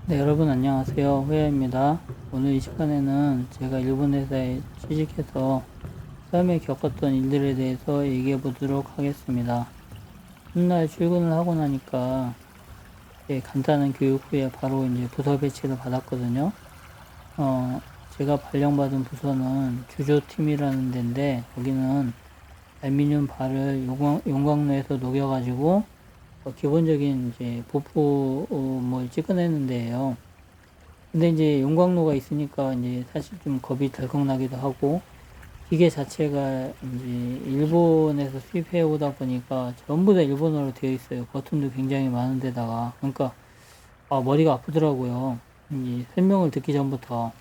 네, 여러분 안녕하세요. 호야입니다. 오늘 이 시간에는 제가 일본 회사에 취직해서 처음에 겪었던 일들에 대해서 얘기해 보도록 하겠습니다. 첫날 출근을 하고 나니까 간단한 교육 후에 바로 이제 부서 배치를 받았거든요. 어, 제가 발령받은 부서는 주조팀이라는 데인데, 거기는 알루미늄 발을 용광로에서 녹여가지고 기본적인 이제 보프 뭐 찍어내는 데예요. 근데 이제 용광로가 있으니까 이제 사실 좀 겁이 덜컥 나기도 하고, 기계 자체가 이제 일본에서 수입해 오다 보니까 전부 다 일본어로 되어 있어요. 버튼도 굉장히 많은 데다가. 그러니까 머리가 아프더라고요. 이 설명을 듣기 전부터.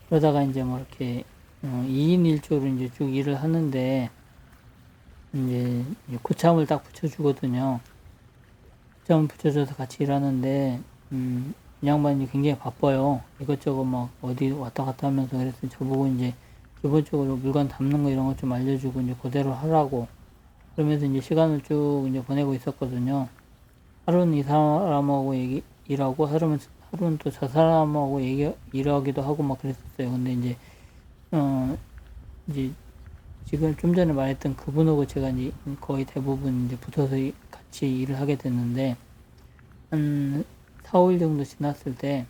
그러다가 이제 뭐 이렇게 2인 1조로 이제 쭉 일을 하는데, 이제 고참을 딱 붙여주거든요. 고참을 붙여줘서 같이 일하는데 이 양반이 굉장히 바빠요. 이것저것 막 어디 왔다 갔다 하면서. 그래서 저보고 이제 기본적으로 물건 담는 거 이런 거 좀 알려주고 이제 그대로 하라고. 그러면서 이제 시간을 쭉 이제 보내고 있었거든요. 하루는 이 사람하고 일하고, 하루는 또 저 사람하고 일하기도 하고 막 그랬었어요. 근데 이제 이제 지금 좀 전에 말했던 그분하고 제가 이제 거의 대부분 이제 붙어서 같이 일을 하게 됐는데, 한 4, 5일 정도 지났을 때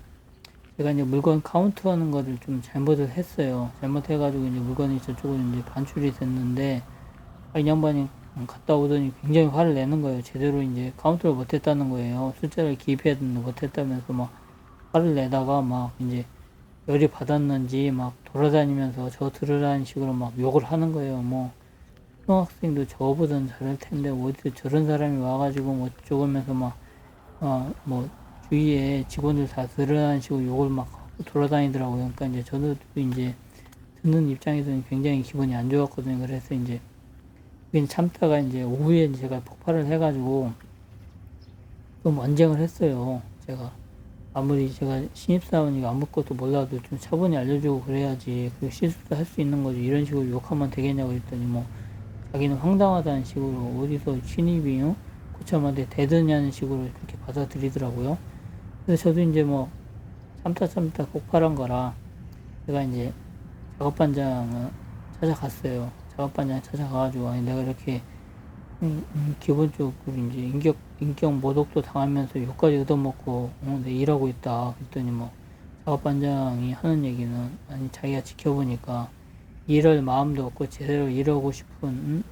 제가 이제 물건 카운트하는 거를 좀 잘못을 했어요. 잘못해가지고 이제 물건이 저쪽으로 이제 반출이 됐는데, 이 양반이 갔다 오더니 굉장히 화를 내는 거예요. 제대로 이제 카운트를 못했다는 거예요. 숫자를 기입해야 되는데 못했다면서 막 화를 내다가 막 이제 열이 받았는지 막 돌아다니면서 저 들으라는 식으로 막 욕을 하는 거예요. 뭐 초등학생도 저보단 잘할 텐데 어디서 저런 사람이 와가지고 뭐 쪼으면서 막 뭐 주위에 직원들 다 들으라는 식으로 욕을 막 하고 돌아다니더라고요. 그러니까 이제 저도 이제 듣는 입장에서는 굉장히 기분이 안 좋았거든요. 그래서 이제 참다가 이제 오후에 제가 폭발을 해가지고 좀 언쟁을 했어요. 제가 아무리 제가 신입사원이고 아무것도 몰라도 좀 차분히 알려주고 그래야지, 그리고 실수도 할 수 있는 거지, 이런 식으로 욕하면 되겠냐고 했더니 뭐 자기는 황당하다는 식으로, 어디서 신입이 고참한테 대드냐는 식으로 그렇게 받아들이더라고요. 그래서 저도 이제 뭐 참다 폭발한 거라 제가 이제 작업반장을 찾아갔어요. 작업반장 찾아가가지고, 아니 내가 이렇게 기본적으로 이제 인격 모독도 당하면서 욕까지 얻어먹고 내 일하고 있다 그랬더니, 뭐 작업반장이 하는 얘기는, 아니 자기가 지켜보니까 일할 마음도 없고 제대로 일하고 싶은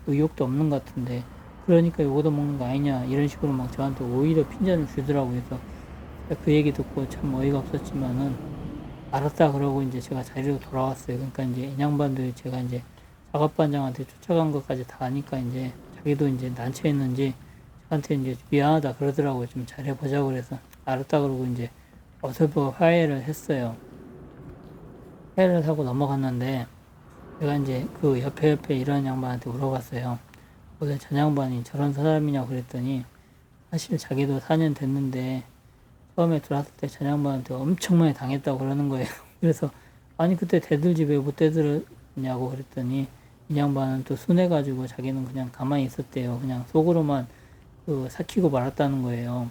의욕도 없는 것 같은데, 그러니까 욕 얻어먹는 거 아니냐, 이런 식으로 막 저한테 오히려 핀잔을 주더라고요. 그래서 그 얘기 듣고 참 어이가 없었지만은 알았다 그러고 이제 제가 자리로 돌아왔어요. 그러니까 이제 인양반도 제가 이제 작업반장한테 쫓아간 것까지 다 아니까 이제 자기도 이제 난처했는지 저한테 이제 미안하다 그러더라고요. 좀 잘해보자고. 그래서 알았다 그러고 이제 어설프 화해를 했어요. 화해를 하고 넘어갔는데, 제가 이제 그 옆에 일하는 양반한테 물어봤어요. 원래 전 양반이 저런 사람이냐고 그랬더니, 사실 자기도 4년 됐는데 처음에 들어왔을 때 전 양반한테 엄청 많이 당했다고 그러는 거예요. 그래서 아니 그때 대들지 왜 못 대들었냐고 그랬더니, 이 양반은 또 순해가지고 자기는 그냥 가만히 있었대요. 그냥 속으로만 삭히고 말았다는 거예요.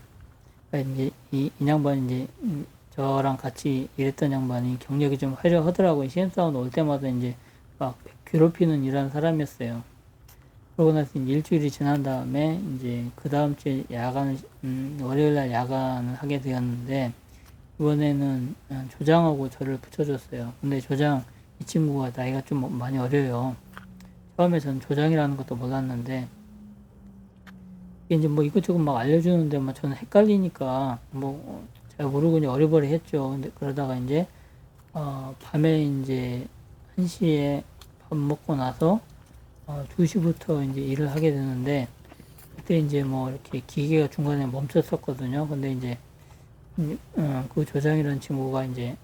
그러니까 이제 이 양반이 이제 저랑 같이 일했던 양반이 경력이 좀 화려하더라고요. 신입사원 올 때마다 이제 막 괴롭히는 이런 사람이었어요. 그러고 나서 이제 일주일이 지난 다음에 이제 그 다음 주에 월요일 날 야간을 하게 되었는데, 이번에는 조장하고 저를 붙여줬어요. 근데 조장, 이 친구가 나이가 좀 많이 어려요. 처음에 전 조장이라는 것도 몰랐는데, 이제 뭐 이것저것 막 알려주는데 뭐 저는 헷갈리니까 뭐 잘 모르고 이제 어리버리 했죠. 근데 그러다가 이제 밤에 이제 1시에 밥 먹고 나서 2시부터 이제 일을 하게 되는데, 그때 이제 뭐 이렇게 기계가 중간에 멈췄었거든요. 근데 이제 그 조장이라는 친구가 이제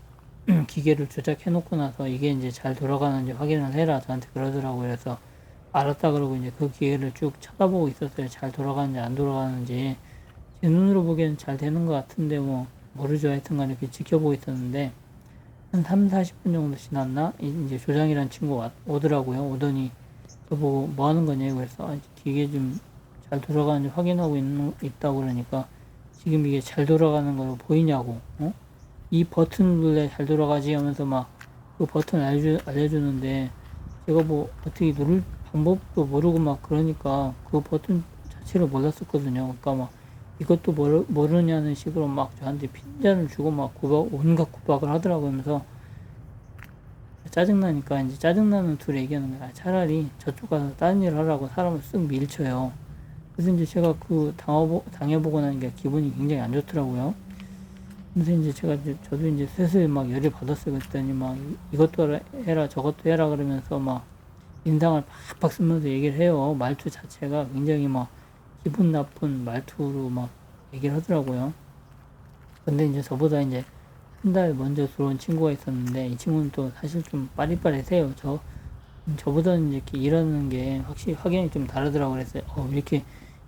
기계를 조작해 놓고 나서 이게 이제 잘 돌아가는지 확인을 해라 저한테 그러더라고요. 그래서 알았다 그러고 이제 그 기계를 쭉 쳐다보고 있었어요. 잘 돌아가는지 안 돌아가는지. 제 눈으로 보기에는 잘 되는 것 같은데 뭐 모르죠. 하여튼간 이렇게 지켜보고 있었는데, 한 3, 40분 정도 지났나? 이제 조장이라는 친구가 오더라고요. 오더니 저보고 뭐 하는 거냐고. 그래서 기계 좀 잘 돌아가는지 확인하고 있다고 그러니까, 지금 이게 잘 돌아가는 거 보이냐고, 이 버튼 눌러야 잘 돌아가지 하면서 막 그 버튼 알려주는데 제가 뭐 어떻게 누를 방법도 모르고 막 그러니까 그 버튼 자체를 몰랐었거든요. 그러니까 막 이것도 모르냐는 식으로 막 저한테 핀잔을 주고 막 온갖 구박을 하더라고요. 그러면서 짜증나니까 이제 짜증나는 둘이 얘기하는 거야. 차라리 저쪽 가서 다른 일을 하라고 사람을 쓱 밀쳐요. 그래서 이제 제가 그 당해보고 나니까 기분이 굉장히 안 좋더라고요. 그래서 이제 저도 이제 슬슬 막 열이 받았어요. 그랬더니 막 이것도 해라 저것도 해라 그러면서 막 인상을 팍팍 쓰면서 얘기를 해요. 말투 자체가 굉장히 막 기분 나쁜 말투로 막 얘기를 하더라고요. 근데 이제 저보다 이제 한 달 먼저 들어온 친구가 있었는데 이 친구는 또 사실 좀 빠릿빠릿해요. 저보다는 이렇게 일하는 게 확연히 좀 다르더라고. 그랬어요. 왜 이렇게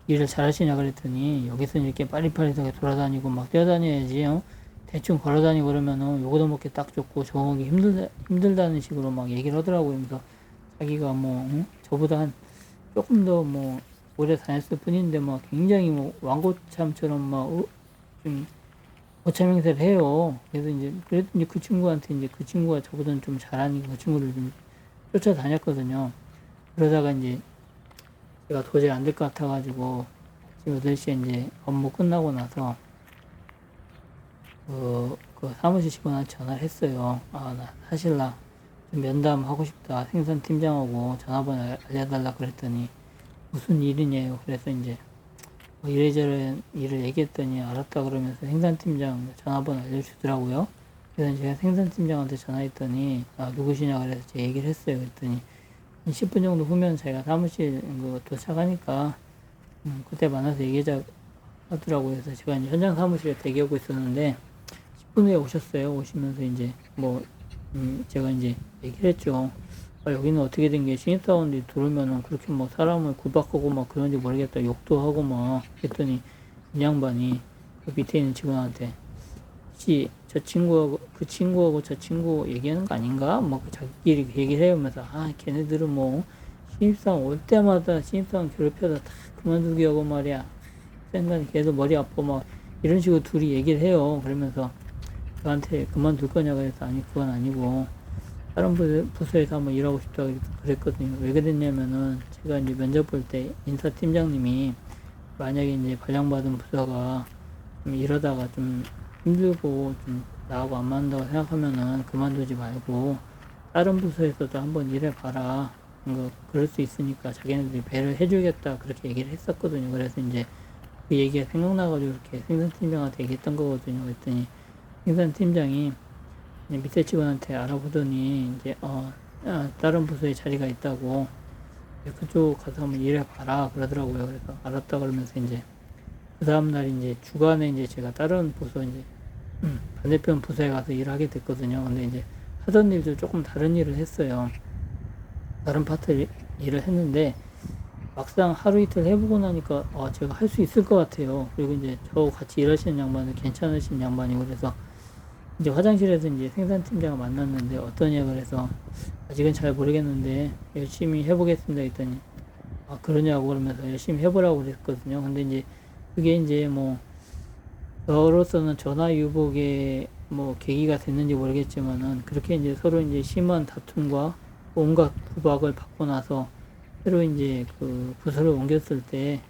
일을 잘하시냐 그랬더니 여기서 이렇게 빠릿빠릿하게 돌아다니고 막 뛰어다녀야지. 대충 걸어다니고 그러면은 요거도 먹기 딱 좋고 저기 힘들다는 식으로 막 얘기를 하더라고요. 그래서 자기가 저보다 한 조금 더 오래 다녔을 뿐인데 막 굉장히 왕고참처럼 좀 고참 행세를 해요. 그래서 그래도 이제 그 친구한테 그 친구가 저보다는 좀 잘하니까 그 친구를 좀 쫓아다녔거든요. 그러다가 이제 제가 도저히 안 될 것 같아가지고 지금 8시에 이제 업무 끝나고 나서 그 사무실 직원한테 전화를 했어요. 나 사실 나 좀 면담 하고 싶다. 생산팀장하고 전화번호 알려달라 그랬더니 무슨 일이냐요. 그래서 이제 이래저래 일을 얘기했더니 알았다 그러면서 생산팀장 전화번호 알려주더라고요. 그래서 제가 생산팀장한테 전화했더니 누구시냐 그래서 제가 얘기를 했어요. 그랬더니 한 10분 정도 후면 제가 사무실 도착하니까 그때 만나서 얘기하자 하더라고요. 그래서 제가 이제 현장 사무실에 대기하고 있었는데 10분 후에 오셨어요. 오시면서 이제 제가 이제 얘기를 했죠. 여기는 어떻게 된 게 신입사원들이 들어오면은 그렇게 사람을 구박하고 막 그런지 모르겠다. 욕도 하고 막 했더니 이 양반이 그 밑에 있는 직원한테 혹시 저 친구하고 그 친구하고 저 친구 얘기하는 거 아닌가? 자기끼리 얘기를 해오면서 걔네들은 신입사원 올 때마다 신입사원 괴롭혀서 다 그만두게 하고 말이야. 생각에 걔도 머리 아파 막 이런 식으로 둘이 얘기를 해요. 그러면서 저한테 그만둘 거냐 그래서 아니 그건 아니고 다른 부서에서 한번 일하고 싶다고 그랬거든요. 왜 그랬냐면은 제가 이제 면접 볼 때 인사팀장님이 만약에 이제 발령받은 부서가 좀 이러다가 좀 힘들고 좀 나하고 안 맞는다고 생각하면은 그만두지 말고 다른 부서에서도 한번 일해봐라. 그럴 수 있으니까 자기네들이 배를 해주겠다 그렇게 얘기를 했었거든요. 그래서 이제 그 얘기가 생각나가지고 이렇게 생산팀장한테 얘기했던 거거든요. 그랬더니 생산팀장이 밑에 직원한테 알아보더니 이제 다른 부서에 자리가 있다고 그쪽 가서 한번 일해봐라 그러더라고요. 그래서 알았다 그러면서 이제 그 다음날 이제 주간에 이제 제가 다른 부서 이제 반대편 부서에 가서 일을 하게 됐거든요. 근데 이제 하던 일도 조금 다른 일을 했어요. 다른 파트 일을 했는데 막상 하루 이틀 해보고 나니까 제가 할 수 있을 것 같아요. 그리고 이제 저 같이 일하시는 양반은 괜찮으신 양반이고 그래서 이제 화장실에서 이제 생산팀장을 만났는데 어떠냐 그래서 아직은 잘 모르겠는데 열심히 해보겠습니다 했더니 그러냐고 그러면서 열심히 해보라고 그랬거든요. 근데 이제 그게 이제 저로서는 전화 유복의 계기가 됐는지 모르겠지만은 그렇게 이제 서로 이제 심한 다툼과 온갖 구박을 받고 나서 새로 이제 그 부서를 옮겼을 때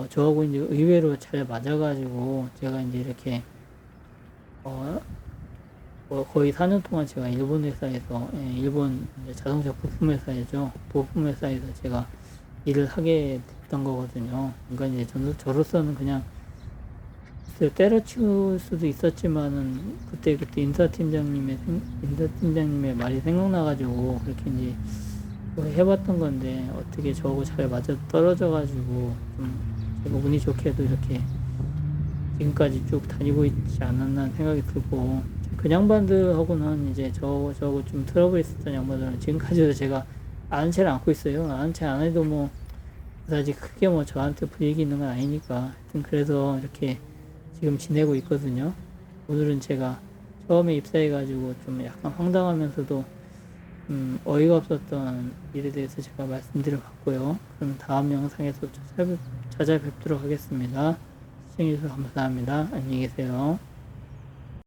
저하고 이제 의외로 잘 맞아가지고 제가 이제 이렇게 거의 4년 동안 제가 일본 회사에서 일본 자동차 부품 회사죠. 부품 회사에서 제가 일을 하게 됐던 거거든요. 그러니까 이제 저로서는 그냥 때려치울 수도 있었지만은 그때 인사팀장님의 말이 생각나가지고 그렇게 이제 해봤던 건데 어떻게 저하고 잘 맞아 떨어져가지고 좀 제가 운이 좋게도 이렇게 지금까지 쭉 다니고 있지 않았나 생각이 들고 그 양반들하고는 이제 저하고 좀 트러블 있었던 양반들은 지금까지도 제가 아는 채를 안고 있어요. 아는 채 안 해도 아직 크게 저한테 불이익이 있는 건 아니니까 하여튼 그래서 이렇게 지금 지내고 있거든요. 오늘은 제가 처음에 입사해가지고 좀 약간 황당하면서도 어이가 없었던 일에 대해서 제가 말씀드려 봤고요. 그럼 다음 영상에서 찾아뵙도록 하겠습니다. 시청해주셔서 감사합니다. 안녕히 계세요.